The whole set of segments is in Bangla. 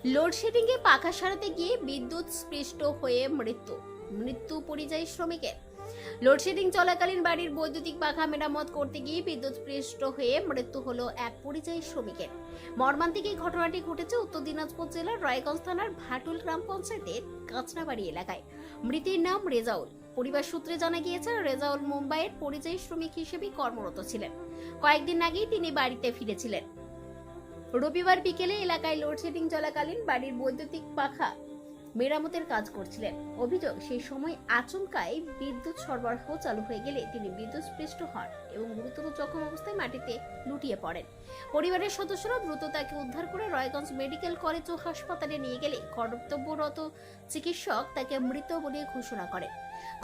লোডশেডিংয়ে পাখা সারাতে গিয়ে বিদ্যুৎ স্পৃষ্ট হয়ে মৃত্যু পরিযায়ী শ্রমিকের। লোডশেডিং চলাকালীন বাড়ির বৈদ্যুতিক পাখা মেরামত করতে গিয়ে বিদ্যুৎ স্পৃষ্ট হয়ে মৃত্যু হলো এক পরিযায়ী শ্রমিকের। মর্মান্তিক এই ঘটনাটি ঘটেছে উত্তর দিনাজপুর জেলার রায়গঞ্জ থানার ভাটুল গ্রাম পঞ্চায়েতের কাঁচরাবাড়ি এলাকায়। মৃতের নাম রেজাউল। পরিবার সূত্রে জানা গিয়েছে, রেজাউল মুম্বাইয়ের পরিযায়ী শ্রমিক হিসেবে কর্মরত ছিলেন। কয়েকদিন আগেই তিনি বাড়িতে ফিরেছিলেন। রবিবার বিকেলে এলাকায় লোডশেডিং চলাকালীন বাড়ির বৈদ্যুতিক পাখা মেরামতের কাজ করছিলেন। অভিযোগ, সেই সময় আচমকাই বিদ্যুৎ সরবরাহ চালু হয়ে গেলে তিনি বিদ্যুৎস্পৃষ্ট হন এবং গুরুতর জখম অবস্থায় মাটিতে লুটিয়ে পড়েন। পরিবারের সদস্যরা দ্রুত তাকে উদ্ধার করে রায়গঞ্জ মেডিকেল কলেজ ও হাসপাতালে নিয়ে গেলে কর্তব্যরত চিকিৎসক তাকে মৃত বলে ঘোষণা করেন।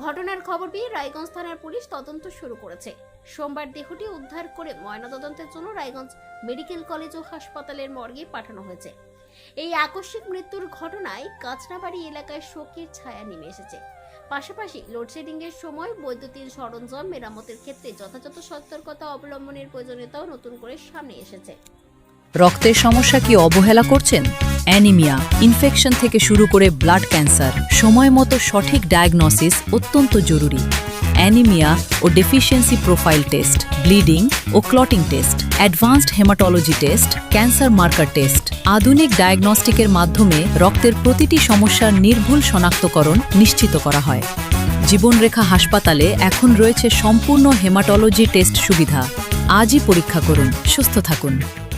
ঘটনার খবর পেয়ে রায়গঞ্জ থানার পুলিশ তদন্ত শুরু করেছে। সোমবার দেহটি উদ্ধার করে ময়নাতদন্তের জন্য রায়গঞ্জ মেডিকেল কলেজ ও হাসপাতালের মর্গে পাঠানো হয়েছে। এই আকস্মিক মৃত্যুর ঘটনায় কাঁচরাবাড়ি এলাকায় শোকের ছায়া নেমে এসেছে। পাশাপাশি লোডশেডিং এর সময় বৈদ্যুতিক সরঞ্জাম মেরামতের ক্ষেত্রে যথাযথ সতর্কতা অবলম্বনের প্রয়োজনীয়তাও নতুন করে সামনে এসেছে। রক্তের সমস্যা কি অবহেলা করছেন? অ্যানিমিয়া, ইনফেকশন থেকে শুরু করে ব্লাড ক্যান্সার, সময় মতো সঠিক ডায়াগনোসিস অত্যন্ত জরুরি। অ্যানিমিয়া ও ডেফিসিয়েন্সি প্রোফাইল টেস্ট, ব্লিডিং ও clotting test, advanced haematology test, cancer marker test, আধুনিক ডায়াগনস্টিকের মাধ্যমে রক্তের প্রতিটি সমস্যার নির্ভুল শনাক্তকরণ নিশ্চিত করা হয়। জীবনরেখা হাসপাতালে এখন রয়েছে সম্পূর্ণ হেমাটোলজি টেস্ট সুবিধা। আজই পরীক্ষা করুন, সুস্থ থাকুন।